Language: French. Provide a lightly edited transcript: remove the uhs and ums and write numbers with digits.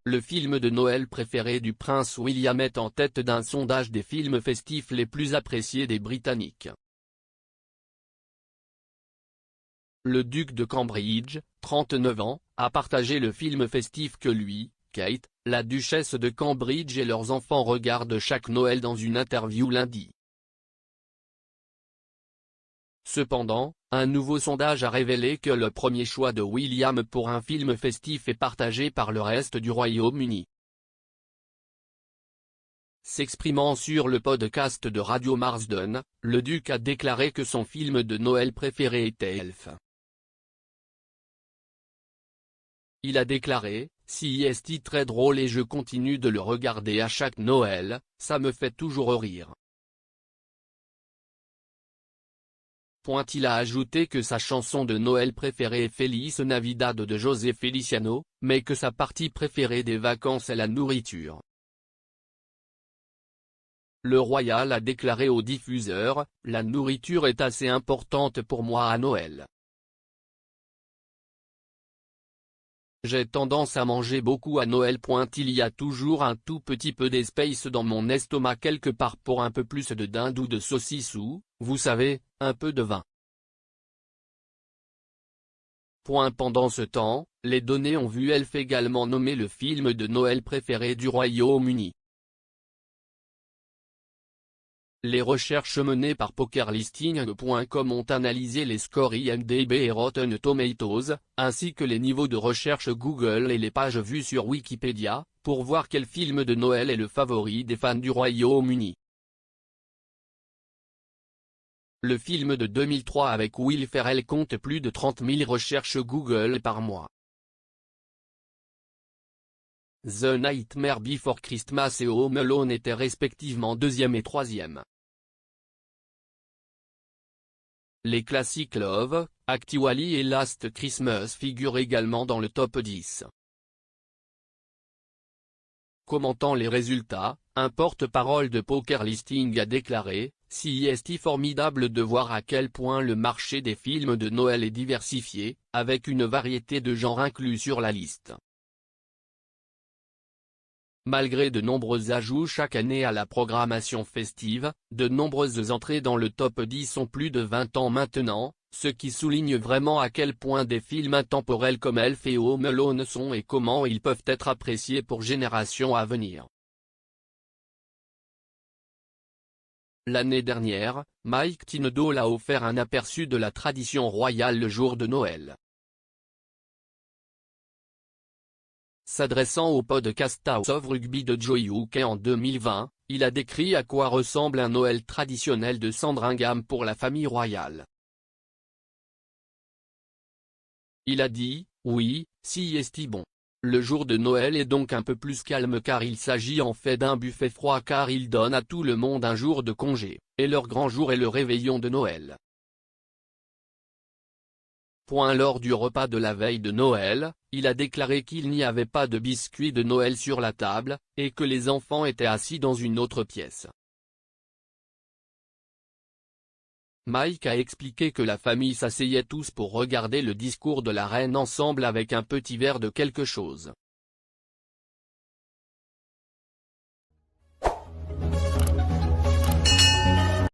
Le film de Noël préféré du prince William est en tête d'un sondage des films festifs les plus appréciés des Britanniques. Le duc de Cambridge, 39 ans, a partagé le film festif que lui, Kate, la duchesse de Cambridge et leurs enfants regardent chaque Noël dans une interview lundi. Cependant, un nouveau sondage a révélé que le premier choix de William pour un film festif est partagé par le reste du Royaume-Uni. S'exprimant sur le podcast de Radio Marsden, le duc a déclaré que son film de Noël préféré était Elf. Il a déclaré, « C'est très drôle et je continue de le regarder à chaque Noël, ça me fait toujours rire. » Il a ajouté que sa chanson de Noël préférée est Feliz Navidad de José Feliciano, mais que sa partie préférée des vacances est la nourriture. Le royal a déclaré au diffuseur, « La nourriture est assez importante pour moi à Noël. J'ai tendance à manger beaucoup à Noël. Il y a toujours un tout petit peu d'espace dans mon estomac quelque part pour un peu plus de dinde ou de saucisse ou, vous savez, un peu de vin. » Pendant ce temps, les données ont vu Elf également nommé le film de Noël préféré du Royaume-Uni. Les recherches menées par PokerListing.com ont analysé les scores IMDb et Rotten Tomatoes, ainsi que les niveaux de recherche Google et les pages vues sur Wikipédia, pour voir quel film de Noël est le favori des fans du Royaume-Uni. Le film de 2003 avec Will Ferrell compte plus de 30 000 recherches Google par mois. The Nightmare Before Christmas et Home Alone étaient respectivement deuxième et troisième. Les classiques Love, Actually et Last Christmas figurent également dans le top 10. Commentant les résultats, un porte-parole de PokerListing a déclaré, « C'est formidable de voir à quel point le marché des films de Noël est diversifié, avec une variété de genres inclus sur la liste. » Malgré de nombreux ajouts chaque année à la programmation festive, de nombreuses entrées dans le top 10 ont plus de 20 ans maintenant, ce qui souligne vraiment à quel point des films intemporels comme Elf et Home Alone sont et comment ils peuvent être appréciés pour générations à venir. L'année dernière, Mike Tindall a offert un aperçu de la tradition royale le jour de Noël. S'adressant au podcast House of Rugby de Joe UK en 2020, il a décrit à quoi ressemble un Noël traditionnel de Sandringham pour la famille royale. Il a dit, « Oui, c'est bon. Le jour de Noël est donc un peu plus calme car il s'agit en fait d'un buffet froid car il donne à tout le monde un jour de congé, et leur grand jour est le réveillon de Noël. » Lors du repas de la veille de Noël, il a déclaré qu'il n'y avait pas de biscuits de Noël sur la table, et que les enfants étaient assis dans une autre pièce. Mike a expliqué que la famille s'asseyait tous pour regarder le discours de la reine ensemble avec un petit verre de quelque chose.